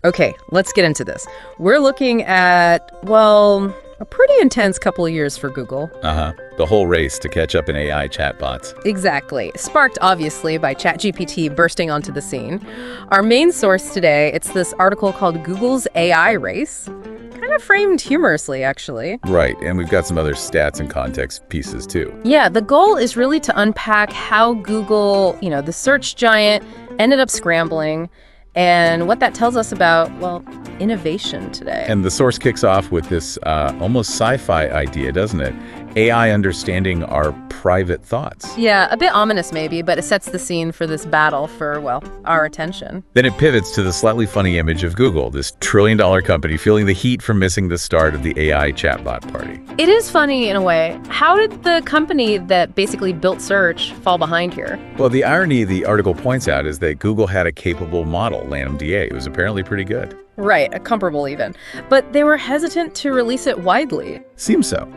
Okay, let's get into this. We're looking at, well, a pretty intense couple of years for Google. The whole race to catch up in AI chatbots. Exactly. Sparked, obviously, by ChatGPT bursting onto the scene. Our main source today, it's this article called Google's AI Race. Kind of framed humorously, actually. Right, and we've got some other stats and context pieces, too. Yeah, the goal is really to unpack how Google, the search giant, ended up scrambling, and what that tells us about, well, innovation today. And the source kicks off with this almost sci-fi idea, doesn't it? AI understanding our private thoughts. Yeah, a bit ominous maybe, but it sets the scene for this battle for, well, our attention. Then it pivots to the slightly funny image of Google, this trillion-dollar company feeling the heat from missing the start of the AI chatbot party. It is funny in a way. How did the company that basically built search fall behind here? Well, the irony the article points out is that Google had a capable model, LaMDA. It was apparently pretty good. Right, comparable even. But they were hesitant to release it widely. Seems so.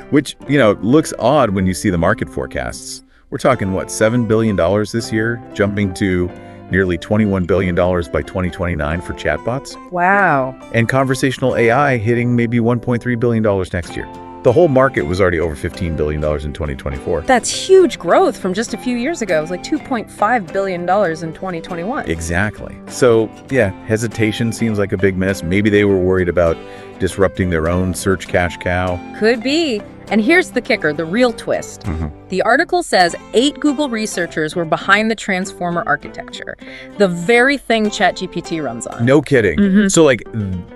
Which, looks odd when you see the market forecasts. We're talking, $7 billion this year, jumping to nearly $21 billion by 2029 for chatbots. Wow. And conversational AI hitting maybe $1.3 billion next year. The whole market was already over $15 billion in 2024. That's huge growth from just a few years ago. It was like $2.5 billion in 2021. Exactly. So, yeah, hesitation seems like a big miss. Maybe they were worried about disrupting their own search cash cow. Could be. And here's the kicker, the real twist. The article says 8 Google researchers were behind the transformer architecture, the very thing ChatGPT runs on. No kidding. So,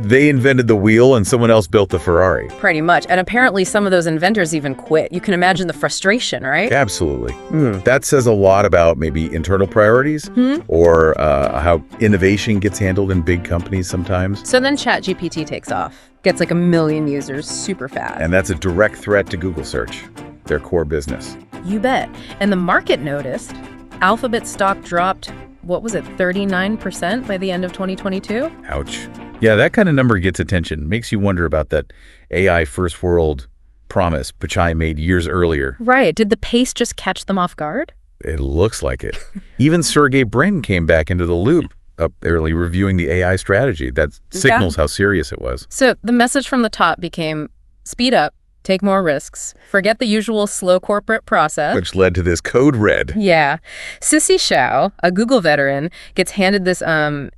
they invented the wheel and someone else built the Ferrari. Pretty much. And apparently some of those inventors even quit. You can imagine the frustration, right? Absolutely. That says a lot about maybe internal priorities or how innovation gets handled in big companies sometimes. So then ChatGPT takes off. Gets like 1 million users super fast. And that's a direct threat to Google search, their core business. You bet. And the market noticed. Alphabet stock dropped, 39% by the end of 2022? Ouch. Yeah, that kind of number gets attention. Makes you wonder about that AI first world promise Pichai made years earlier. Right. Did the pace just catch them off guard? It looks like it. Even Sergey Brin came back into the loop, up early reviewing the AI strategy. That signals how serious it was. So the message from the top became, speed up, take more risks, forget the usual slow corporate process. Which led to this code red. Yeah. Sissy Shao, a Google veteran, gets handed this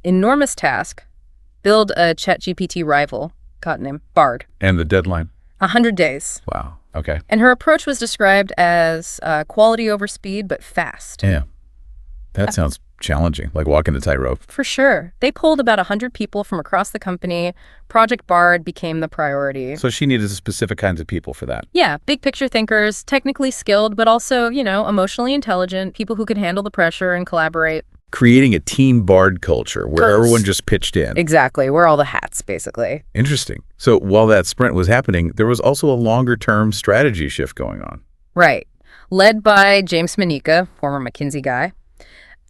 enormous task, build a ChatGPT rival, got named Bard. And the deadline? 100 days. Wow. Okay. And her approach was described as quality over speed, but fast. Yeah. That sounds challenging, like walking the tightrope. For sure. They pulled about 100 people from across the company. Project Bard became the priority. So she needed specific kinds of people for that. Yeah, big picture thinkers, technically skilled, but also, emotionally intelligent, people who could handle the pressure and collaborate. Creating a team Bard culture where everyone just pitched in. Exactly. Wear all the hats, basically. Interesting. So while that sprint was happening, there was also a longer-term strategy shift going on. Right. Led by James Manika, former McKinsey guy.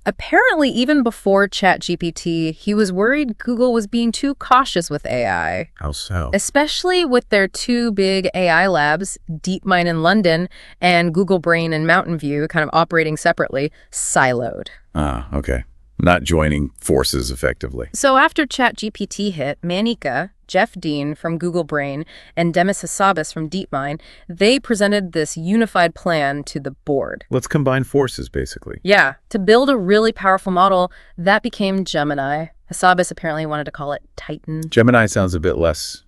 Apparently, even before ChatGPT, he was worried Google was being too cautious with AI. How so? Especially with their 2 big AI labs, DeepMind in London and Google Brain in Mountain View, kind of operating separately, siloed. Ah, okay. Not joining forces effectively. So after ChatGPT hit, Manika, Jeff Dean from Google Brain, and Demis Hassabis from DeepMind, they presented this unified plan to the board. Let's combine forces, basically. Yeah, to build a really powerful model, that became Gemini. Hassabis apparently wanted to call it Titan. Gemini sounds a bit less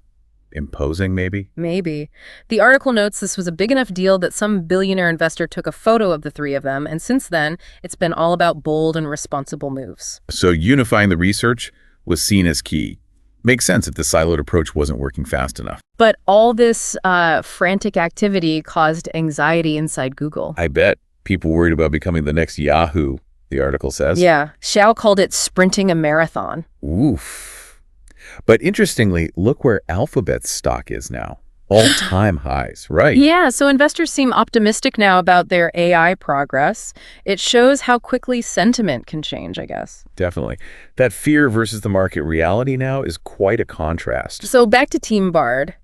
imposing, maybe? Maybe. The article notes this was a big enough deal that some billionaire investor took a photo of the 3 of them, and since then, it's been all about bold and responsible moves. So unifying the research was seen as key. Makes sense if the siloed approach wasn't working fast enough. But all this frantic activity caused anxiety inside Google. I bet. People worried about becoming the next Yahoo, the article says. Yeah. Xiao called it sprinting a marathon. Oof. But interestingly, look where Alphabet's stock is now. All-time highs, right? Yeah, so investors seem optimistic now about their AI progress. It shows how quickly sentiment can change, I guess. Definitely. That fear versus the market reality now is quite a contrast. So back to Team Bard.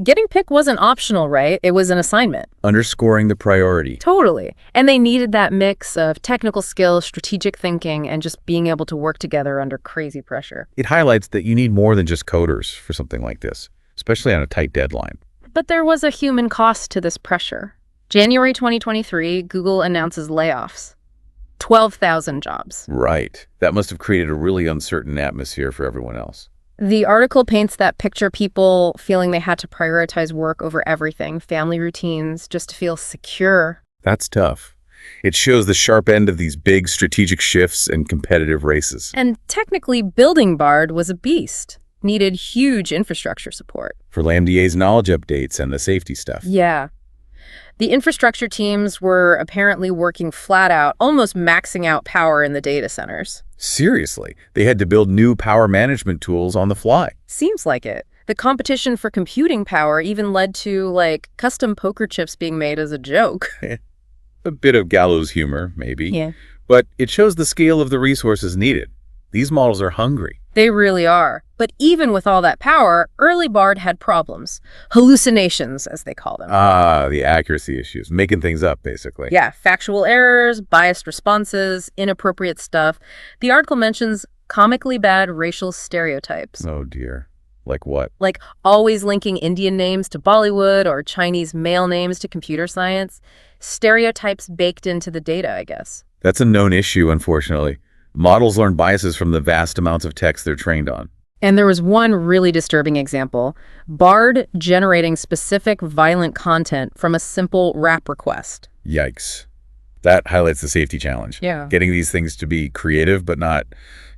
Getting picked wasn't optional, right? It was an assignment. Underscoring the priority. Totally. And they needed that mix of technical skill, strategic thinking, and just being able to work together under crazy pressure. It highlights that you need more than just coders for something like this, especially on a tight deadline. But there was a human cost to this pressure. January 2023, Google announces layoffs. 12,000 jobs. Right. That must have created a really uncertain atmosphere for everyone else. The article paints that picture, people feeling they had to prioritize work over everything, family routines, just to feel secure. That's tough. It shows the sharp end of these big strategic shifts and competitive races. And technically, building Bard was a beast. Needed huge infrastructure support. For LaMDA's knowledge updates and the safety stuff. Yeah. The infrastructure teams were apparently working flat out, almost maxing out power in the data centers. Seriously, they had to build new power management tools on the fly. Seems like it. The competition for computing power even led to, custom poker chips being made as a joke. A bit of gallows humor, maybe. Yeah. But it shows the scale of the resources needed. These models are hungry. They really are. But even with all that power, early Bard had problems. Hallucinations, as they call them. The accuracy issues. Making things up, basically. Yeah, factual errors, biased responses, inappropriate stuff. The article mentions comically bad racial stereotypes. Oh, dear. Like what? Like always linking Indian names to Bollywood or Chinese male names to computer science. Stereotypes baked into the data, I guess. That's a known issue, unfortunately. Models learn biases from the vast amounts of text they're trained on. And there was one really disturbing example. Bard generating specific violent content from a simple rap request. Yikes. That highlights the safety challenge. Yeah. Getting these things to be creative but not,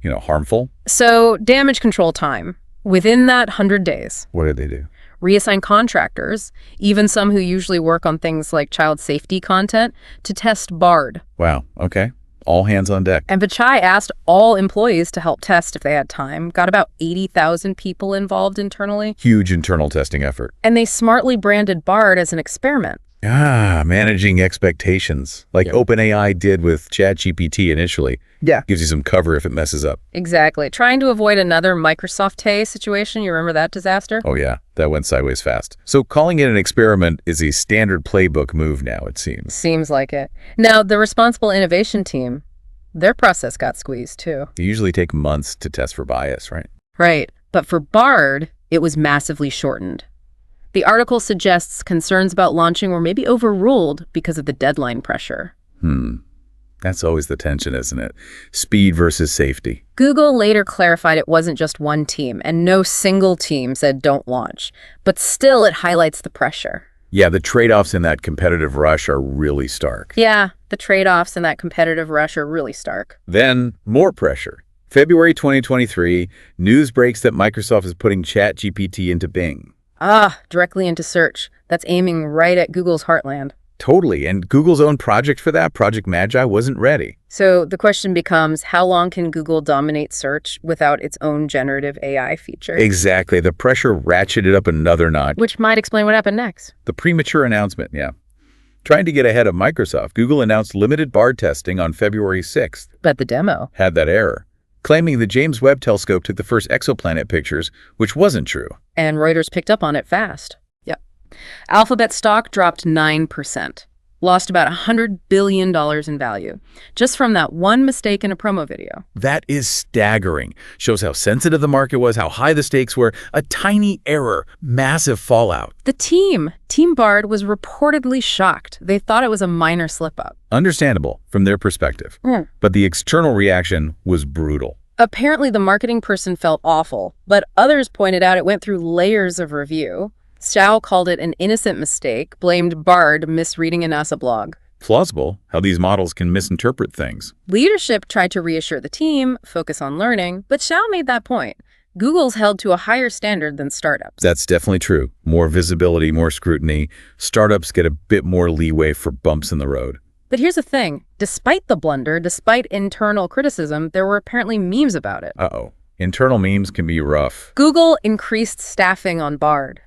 harmful. So damage control time. Within that 100 days. What did they do? Reassign contractors, even some who usually work on things like child safety content, to test Bard. Wow. Okay. All hands on deck. And Pichai asked all employees to help test if they had time. Got about 80,000 people involved internally. Huge internal testing effort. And they smartly branded Bard as an experiment. Managing expectations, like OpenAI did with ChatGPT initially. Yeah. Gives you some cover if it messes up. Exactly. Trying to avoid another Microsoft Tay situation. You remember that disaster? Oh, yeah. That went sideways fast. So calling it an experiment is a standard playbook move now, it seems. Seems like it. Now, the responsible innovation team, their process got squeezed, too. You usually take months to test for bias, right? Right. But for Bard, it was massively shortened. The article suggests concerns about launching were maybe overruled because of the deadline pressure. That's always the tension, isn't it? Speed versus safety. Google later clarified it wasn't just one team, and no single team said don't launch. But still, it highlights the pressure. Yeah, the trade-offs in that competitive rush are really stark. Yeah, the trade-offs in that competitive rush are really stark. Then, more pressure. February 2023, news breaks that Microsoft is putting ChatGPT into Bing. Directly into search. That's aiming right at Google's heartland. Totally, and Google's own project for that, Project Magi, wasn't ready. So the question becomes, how long can Google dominate search without its own generative AI feature? Exactly. The pressure ratcheted up another notch. Which might explain what happened next. The premature announcement, yeah. Trying to get ahead of Microsoft, Google announced limited Bard testing on February 6th. But the demo Had that error, claiming the James Webb Telescope took the first exoplanet pictures, which wasn't true. And Reuters picked up on it fast. Yep. Alphabet stock dropped 9%. Lost about $100 billion in value. Just from that one mistake in a promo video. That is staggering. Shows how sensitive the market was, how high the stakes were. A tiny error, massive fallout. The Team Bard was reportedly shocked. They thought it was a minor slip-up. Understandable from their perspective. But the external reaction was brutal. Apparently, the marketing person felt awful, but others pointed out it went through layers of review. Xiao called it an innocent mistake, blamed Bard misreading a NASA blog. Plausible how these models can misinterpret things. Leadership tried to reassure the team, focus on learning, but Xiao made that point. Google's held to a higher standard than startups. That's definitely true. More visibility, more scrutiny. Startups get a bit more leeway for bumps in the road. But here's the thing. Despite the blunder, despite internal criticism, there were apparently memes about it. Internal memes can be rough. Google increased staffing on Bard.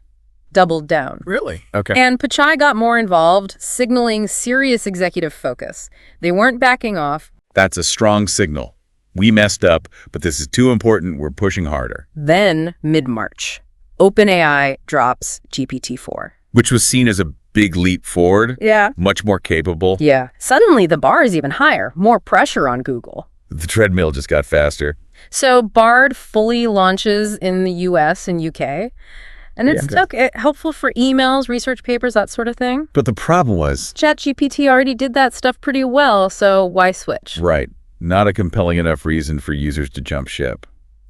Doubled down. Really? Okay. And Pichai got more involved, signaling serious executive focus. They weren't backing off. That's a strong signal. We messed up, but this is too important. We're pushing harder. Then, mid-March, OpenAI drops GPT-4. Which was seen as a big leap forward. Yeah. Much more capable. Yeah. Suddenly, the bar is even higher. More pressure on Google. The treadmill just got faster. So Bard fully launches in the US and UK. And it's helpful for emails, research papers, that sort of thing. But the problem was... ChatGPT already did that stuff pretty well, so why switch? Right. Not a compelling enough reason for users to jump ship.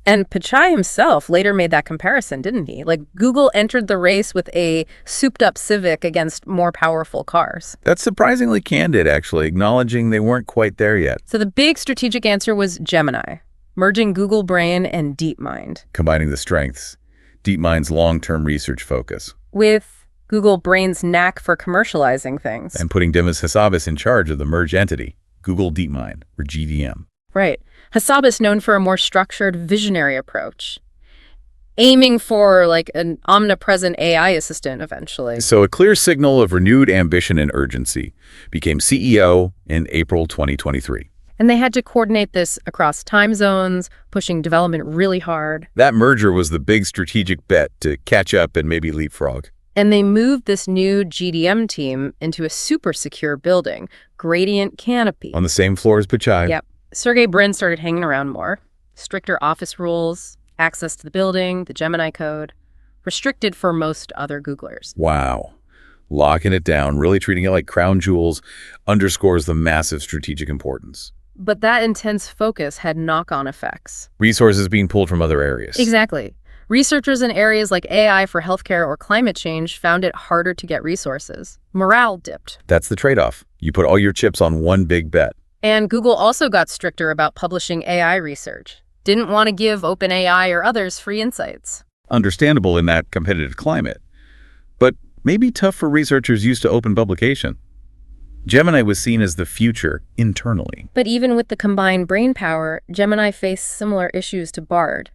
And Pichai himself later made that comparison, didn't he? Like, Google entered the race with a souped-up Civic against more powerful cars. That's surprisingly candid, actually, acknowledging they weren't quite there yet. So the big strategic answer was Gemini, merging Google Brain and DeepMind. Combining the strengths. DeepMind's long-term research focus. With Google Brain's knack for commercializing things. And putting Demis Hassabis in charge of the merged entity, Google DeepMind, or GDM. Right. Hassabis known for a more structured, visionary approach, aiming for like an omnipresent AI assistant eventually. So a clear signal of renewed ambition and urgency. Became CEO in April 2023. And they had to coordinate this across time zones, pushing development really hard. That merger was the big strategic bet to catch up and maybe leapfrog. And they moved this new GDM team into a super secure building, Gradient Canopy. On the same floor as Pichai. Yep. Sergey Brin started hanging around more. Stricter office rules, access to the building, the Gemini code. Restricted for most other Googlers. Wow. Locking it down, really treating it like crown jewels, underscores the massive strategic importance. But that intense focus had knock-on effects. Resources being pulled from other areas. Exactly. Researchers in areas like AI for healthcare or climate change found it harder to get resources. Morale dipped. That's the trade-off. You put all your chips on one big bet. And Google also got stricter about publishing AI research. Didn't want to give OpenAI or others free insights. Understandable in that competitive climate. But maybe tough for researchers used to open publication. Gemini was seen as the future internally. But even with the combined brain power, Gemini faced similar issues to Bard.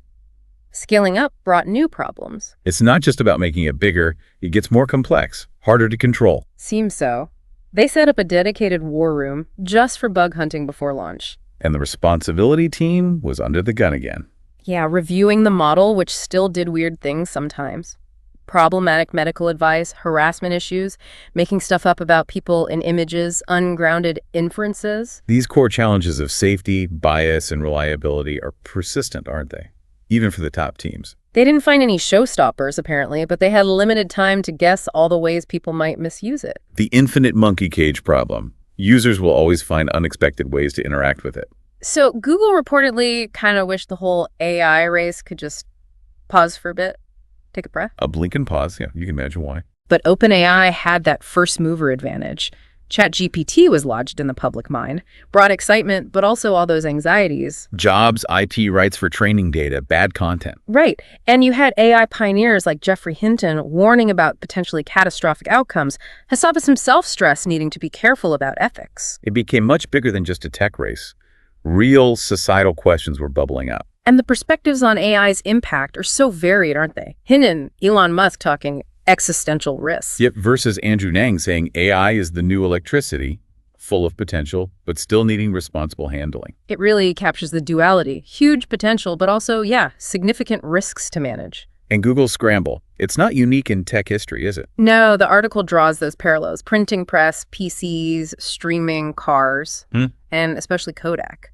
Scaling up brought new problems. It's not just about making it bigger, it gets more complex, harder to control. Seems so. They set up a dedicated war room just for bug hunting before launch. And the responsibility team was under the gun again. Yeah, reviewing the model, which still did weird things sometimes. Problematic medical advice, harassment issues, making stuff up about people in images, ungrounded inferences. These core challenges of safety, bias, and reliability are persistent, aren't they? Even for the top teams. They didn't find any showstoppers, apparently, but they had limited time to guess all the ways people might misuse it. The infinite monkey cage problem. Users will always find unexpected ways to interact with it. So Google reportedly kind of wished the whole AI race could just pause for a bit, take a breath. A blink and pause, yeah, you can imagine why. But OpenAI had that first mover advantage. ChatGPT was lodged in the public mind, brought excitement, but also all those anxieties. Jobs, IT rights for training data, bad content. Right. And you had AI pioneers like Geoffrey Hinton warning about potentially catastrophic outcomes. Hassabis himself stressed needing to be careful about ethics. It became much bigger than just a tech race. Real societal questions were bubbling up. And the perspectives on AI's impact are so varied, aren't they? Hinton, Elon Musk talking existential risks. Yep, versus Andrew Ng saying AI is the new electricity, full of potential, but still needing responsible handling. It really captures the duality. Huge potential, but also, significant risks to manage. And Google's scramble. It's not unique in tech history, is it? No, the article draws those parallels. Printing press, PCs, streaming, cars, and especially Kodak.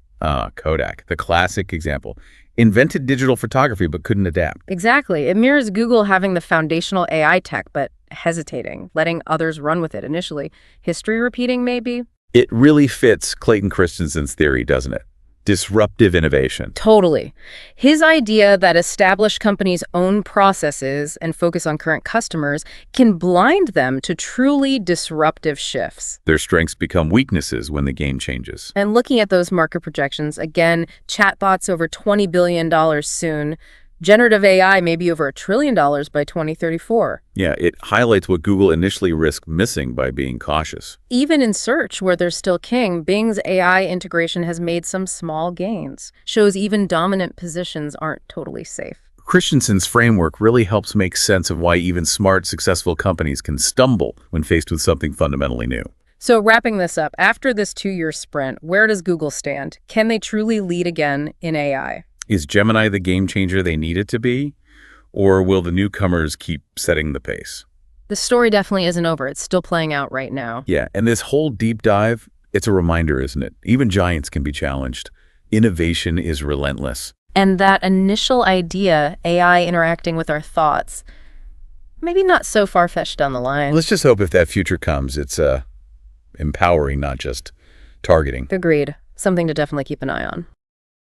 Kodak, the classic example. Invented digital photography but couldn't adapt. Exactly. It mirrors Google having the foundational AI tech but hesitating, letting others run with it initially. History repeating, maybe? It really fits Clayton Christensen's theory, doesn't it? Disruptive innovation. Totally. His idea that established companies own processes and focus on current customers can blind them to truly disruptive shifts. Their strengths become weaknesses when the game changes. And looking at those market projections, again, chatbots over $20 billion soon, generative AI may be over $1 trillion by 2034. Yeah, it highlights what Google initially risked missing by being cautious. Even in search, where they're still king, Bing's AI integration has made some small gains. Shows even dominant positions aren't totally safe. Christensen's framework really helps make sense of why even smart, successful companies can stumble when faced with something fundamentally new. So wrapping this up, after this 2-year sprint, where does Google stand? Can they truly lead again in AI? Is Gemini the game changer they need it to be? Or will the newcomers keep setting the pace? The story definitely isn't over. It's still playing out right now. Yeah, and this whole deep dive, it's a reminder, isn't it? Even giants can be challenged. Innovation is relentless. And that initial idea, AI interacting with our thoughts, maybe not so far-fetched down the line. Let's just hope if that future comes, it's empowering, not just targeting. Agreed. Something to definitely keep an eye on.